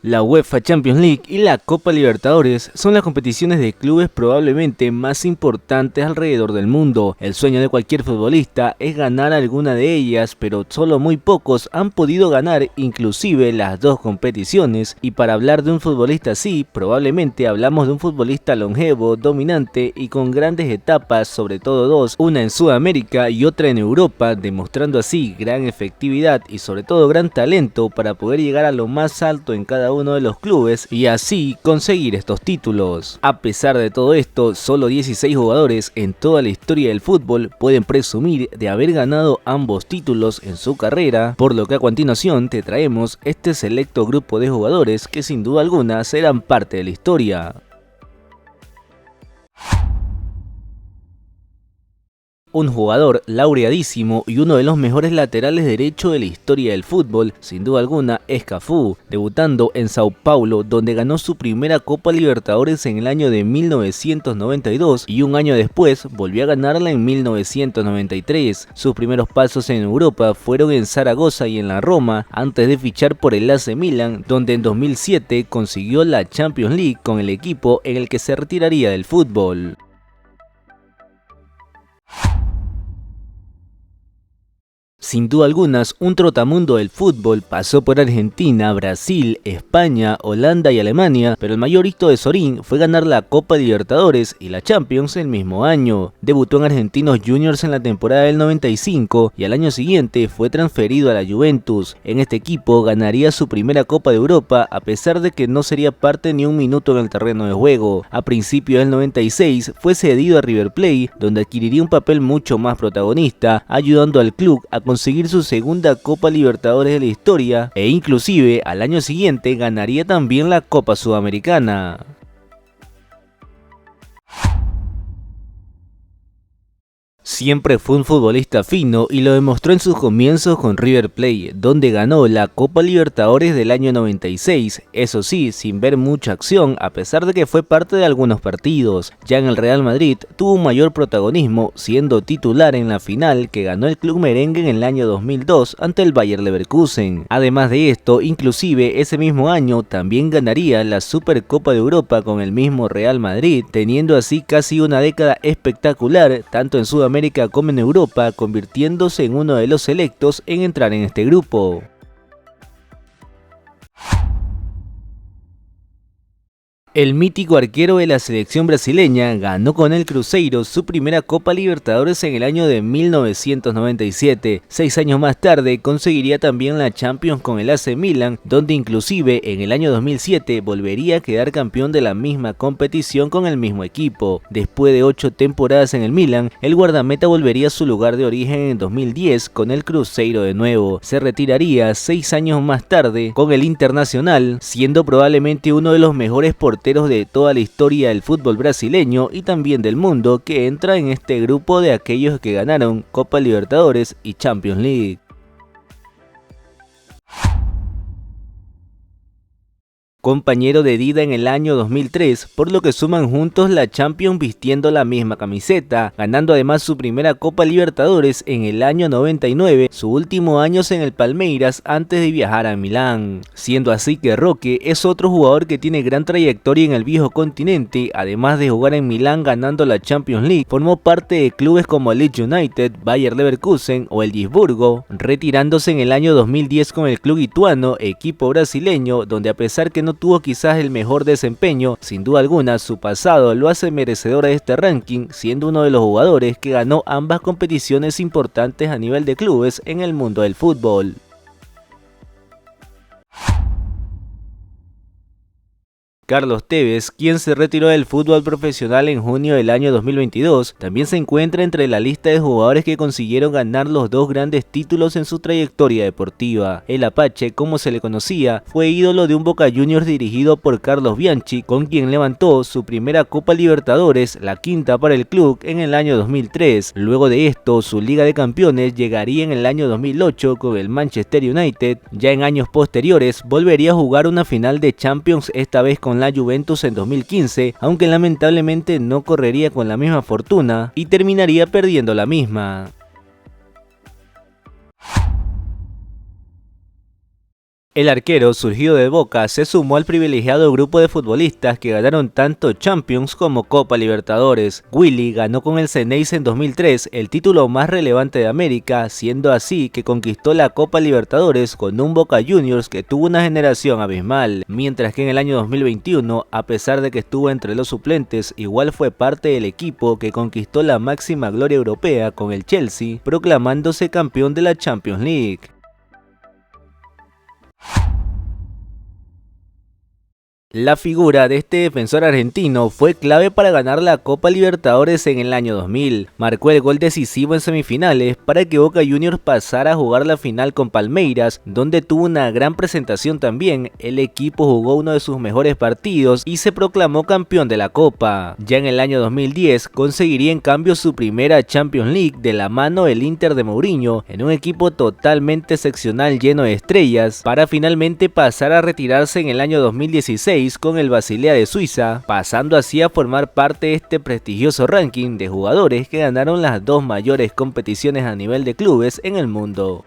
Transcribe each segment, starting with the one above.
La UEFA Champions League y la Copa Libertadores son las competiciones de clubes probablemente más importantes alrededor del mundo. El sueño de cualquier futbolista es ganar alguna de ellas, pero solo muy pocos han podido ganar inclusive las dos competiciones. Y para hablar de un futbolista así, probablemente hablamos de un futbolista longevo, dominante y con grandes etapas, sobre todo dos, una en Sudamérica y otra en Europa, demostrando así gran efectividad y sobre todo gran talento para poder llegar a lo más alto en cada uno de los clubes y así conseguir estos títulos. A pesar de todo esto, solo 16 jugadores en toda la historia del fútbol pueden presumir de haber ganado ambos títulos en su carrera, por lo que a continuación te traemos este selecto grupo de jugadores que sin duda alguna serán parte de la historia. Un jugador laureadísimo y uno de los mejores laterales derecho de la historia del fútbol, sin duda alguna, es Cafú, debutando en Sao Paulo, donde ganó su primera Copa Libertadores en el año de 1992 y un año después volvió a ganarla en 1993. Sus primeros pasos en Europa fueron en Zaragoza y en la Roma, antes de fichar por el AC Milan, donde en 2007 consiguió la Champions League con el equipo en el que se retiraría del fútbol. Sin duda algunas, un trotamundo del fútbol, pasó por Argentina, Brasil, España, Holanda y Alemania, pero el mayor hito de Sorín fue ganar la Copa Libertadores y la Champions el mismo año. Debutó en Argentinos Juniors en la temporada del 95 y al año siguiente fue transferido a la Juventus. En este equipo ganaría su primera Copa de Europa a pesar de que no sería parte ni un minuto en el terreno de juego. A principios del 96 fue cedido a River Plate, donde adquiriría un papel mucho más protagonista, ayudando al club a conseguir su segunda Copa Libertadores de la historia e inclusive al año siguiente ganaría también la Copa Sudamericana. Siempre fue un futbolista fino y lo demostró en sus comienzos con River Plate, donde ganó la Copa Libertadores del año 96, eso sí, sin ver mucha acción, a pesar de que fue parte de algunos partidos. Ya en el Real Madrid tuvo un mayor protagonismo, siendo titular en la final que ganó el club merengue en el año 2002 ante el Bayer Leverkusen. Además de esto, inclusive ese mismo año también ganaría la Supercopa de Europa con el mismo Real Madrid, teniendo así casi una década espectacular, tanto en Sudamérica como en Europa, convirtiéndose en uno de los selectos en entrar en este grupo. El mítico arquero de la selección brasileña ganó con el Cruzeiro su primera Copa Libertadores en el año de 1997. 6 años más tarde conseguiría también la Champions con el AC Milan, donde inclusive en el año 2007 volvería a quedar campeón de la misma competición con el mismo equipo. Después de 8 temporadas en el Milan, el guardameta volvería a su lugar de origen en 2010 con el Cruzeiro de nuevo. Se retiraría 6 años más tarde con el Internacional, siendo probablemente uno de los mejores porteros de toda la historia del fútbol brasileño y también del mundo, que entra en este grupo de aquellos que ganaron Copa Libertadores y Champions League. Compañero de Dida en el año 2003, por lo que suman juntos la Champions vistiendo la misma camiseta, ganando además su primera Copa Libertadores en el año 99, su último año en el Palmeiras antes de viajar a Milán. Siendo así que Roque es otro jugador que tiene gran trayectoria en el viejo continente, además de jugar en Milán ganando la Champions League, formó parte de clubes como el Leeds United, Bayer Leverkusen o el Gisburgo, retirándose en el año 2010 con el club lituano, equipo brasileño, donde a pesar que no tuvo quizás el mejor desempeño, sin duda alguna su pasado lo hace merecedor de este ranking, siendo uno de los jugadores que ganó ambas competiciones importantes a nivel de clubes en el mundo del fútbol. Carlos Tevez, quien se retiró del fútbol profesional en junio del año 2022, también se encuentra entre la lista de jugadores que consiguieron ganar los dos grandes títulos en su trayectoria deportiva. El Apache, como se le conocía, fue ídolo de un Boca Juniors dirigido por Carlos Bianchi, con quien levantó su primera Copa Libertadores, la quinta para el club, en el año 2003. Luego de esto, su Liga de Campeones llegaría en el año 2008 con el Manchester United. Ya en años posteriores, volvería a jugar una final de Champions, esta vez con la Juventus en 2015, aunque lamentablemente no correría con la misma fortuna y terminaría perdiendo la misma. El arquero, surgido de Boca, se sumó al privilegiado grupo de futbolistas que ganaron tanto Champions como Copa Libertadores. Willy ganó con el Xeneize en 2003 el título más relevante de América, siendo así que conquistó la Copa Libertadores con un Boca Juniors que tuvo una generación abismal, mientras que en el año 2021, a pesar de que estuvo entre los suplentes, igual fue parte del equipo que conquistó la máxima gloria europea con el Chelsea, proclamándose campeón de la Champions League. La figura de este defensor argentino fue clave para ganar la Copa Libertadores en el año 2000. Marcó el gol decisivo en semifinales para que Boca Juniors pasara a jugar la final con Palmeiras, donde tuvo una gran presentación también. El equipo jugó uno de sus mejores partidos y se proclamó campeón de la Copa. Ya en el año 2010 conseguiría en cambio su primera Champions League de la mano del Inter de Mourinho, en un equipo totalmente excepcional lleno de estrellas, para finalmente pasar a retirarse en el año 2016 con el Basilea de Suiza, pasando así a formar parte de este prestigioso ranking de jugadores que ganaron las dos mayores competiciones a nivel de clubes en el mundo.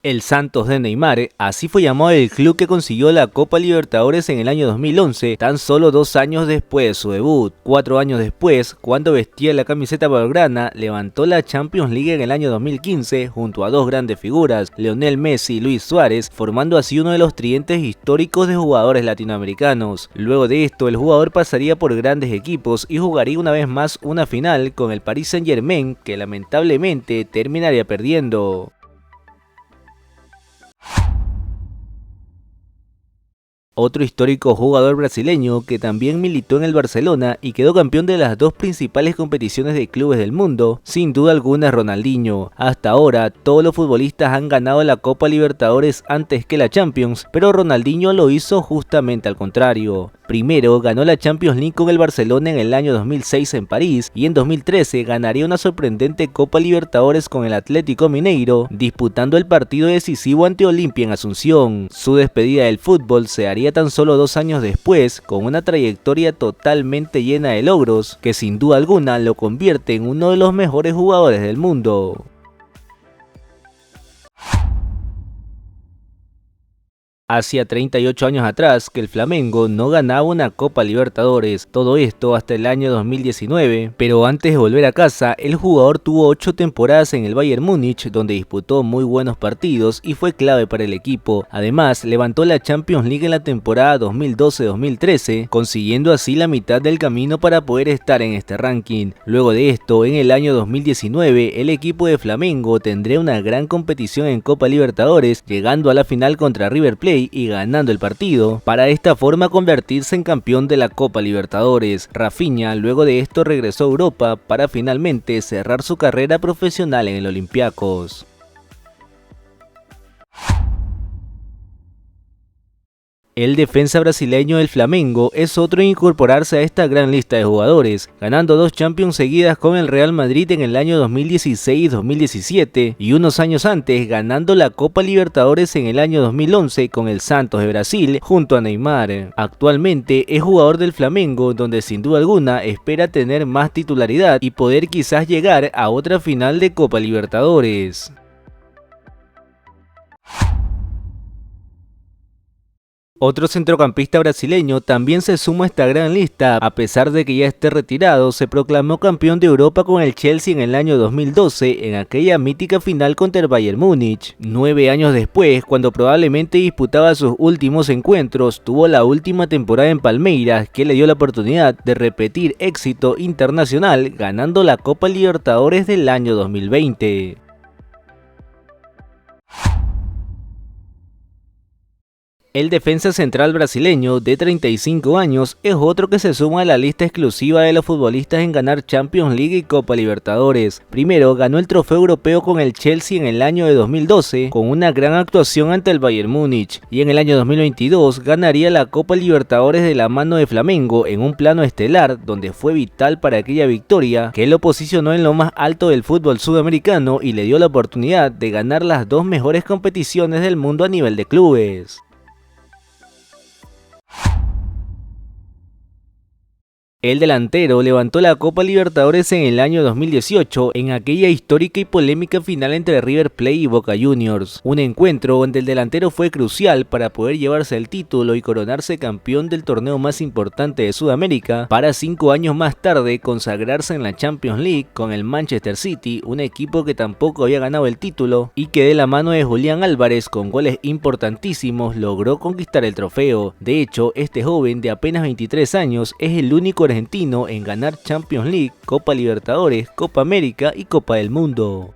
El Santos de Neymar, así fue llamado el club que consiguió la Copa Libertadores en el año 2011, tan solo 2 años después de su debut. 4 años después, cuando vestía la camiseta blaugrana, levantó la Champions League en el año 2015 junto a dos grandes figuras, Lionel Messi y Luis Suárez, formando así uno de los tridentes históricos de jugadores latinoamericanos. Luego de esto, el jugador pasaría por grandes equipos y jugaría una vez más una final con el Paris Saint-Germain, que lamentablemente terminaría perdiendo. Otro histórico jugador brasileño que también militó en el Barcelona y quedó campeón de las dos principales competiciones de clubes del mundo, sin duda alguna es Ronaldinho. Hasta ahora, todos los futbolistas han ganado la Copa Libertadores antes que la Champions, pero Ronaldinho lo hizo justamente al contrario. Primero ganó la Champions League con el Barcelona en el año 2006 en París y en 2013 ganaría una sorprendente Copa Libertadores con el Atlético Mineiro, disputando el partido decisivo ante Olimpia en Asunción. Su despedida del fútbol se haría tan solo 2 años después, con una trayectoria totalmente llena de logros, que sin duda alguna lo convierte en uno de los mejores jugadores del mundo. Hacía 38 años atrás que el Flamengo no ganaba una Copa Libertadores, todo esto hasta el año 2019, pero antes de volver a casa, el jugador tuvo 8 temporadas en el Bayern Múnich, donde disputó muy buenos partidos y fue clave para el equipo. Además, levantó la Champions League en la temporada 2012-2013, consiguiendo así la mitad del camino para poder estar en este ranking. Luego de esto, en el año 2019, el equipo de Flamengo tendría una gran competición en Copa Libertadores, llegando a la final contra River Plate y ganando el partido, para de esta forma convertirse en campeón de la Copa Libertadores. Rafinha luego de esto regresó a Europa para finalmente cerrar su carrera profesional en el Olympiacos. El defensa brasileño del Flamengo es otro en incorporarse a esta gran lista de jugadores, ganando 2 Champions seguidas con el Real Madrid en el año 2016 y 2017 y unos años antes ganando la Copa Libertadores en el año 2011 con el Santos de Brasil junto a Neymar. Actualmente es jugador del Flamengo, donde sin duda alguna espera tener más titularidad y poder quizás llegar a otra final de Copa Libertadores. Otro centrocampista brasileño también se suma a esta gran lista, a pesar de que ya esté retirado, se proclamó campeón de Europa con el Chelsea en el año 2012 en aquella mítica final contra el Bayern Múnich. 9 años después, cuando probablemente disputaba sus últimos encuentros, tuvo la última temporada en Palmeiras que le dio la oportunidad de repetir éxito internacional ganando la Copa Libertadores del año 2020. El defensa central brasileño de 35 años es otro que se suma a la lista exclusiva de los futbolistas en ganar Champions League y Copa Libertadores. Primero ganó el trofeo europeo con el Chelsea en el año de 2012 con una gran actuación ante el Bayern Múnich, y en el año 2022 ganaría la Copa Libertadores de la mano de Flamengo en un plano estelar donde fue vital para aquella victoria que lo posicionó en lo más alto del fútbol sudamericano y le dio la oportunidad de ganar las dos mejores competiciones del mundo a nivel de clubes. El delantero levantó la Copa Libertadores en el año 2018 en aquella histórica y polémica final entre River Plate y Boca Juniors, un encuentro donde el delantero fue crucial para poder llevarse el título y coronarse campeón del torneo más importante de Sudamérica, para 5 años más tarde consagrarse en la Champions League con el Manchester City, un equipo que tampoco había ganado el título y que de la mano de Julián Álvarez con goles importantísimos logró conquistar el trofeo. De hecho, este joven de apenas 23 años es el único argentino en ganar Champions League, Copa Libertadores, Copa América y Copa del Mundo.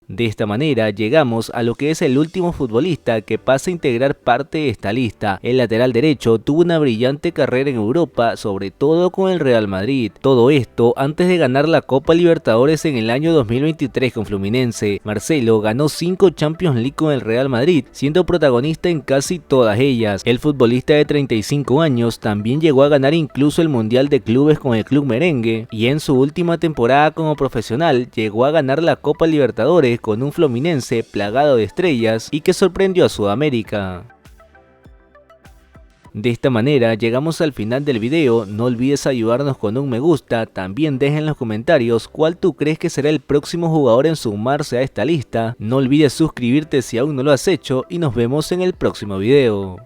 De esta manera llegamos a lo que es el último futbolista que pasa a integrar parte de esta lista. El lateral derecho tuvo una brillante carrera en Europa, sobre todo con el Real Madrid. Todo esto antes de ganar la Copa Libertadores en el año 2023 con Fluminense. Marcelo ganó 5 Champions League con el Real Madrid, siendo protagonista en casi todas ellas. El futbolista de 35 años también llegó a ganar incluso el Mundial de Clubes con el Club Merengue, y en su última temporada como profesional llegó a ganar la Copa Libertadores con un Fluminense plagado de estrellas y que sorprendió a Sudamérica. De esta manera llegamos al final del video. No olvides ayudarnos con un me gusta, también deja en los comentarios cuál tú crees que será el próximo jugador en sumarse a esta lista. No olvides suscribirte si aún no lo has hecho y nos vemos en el próximo video.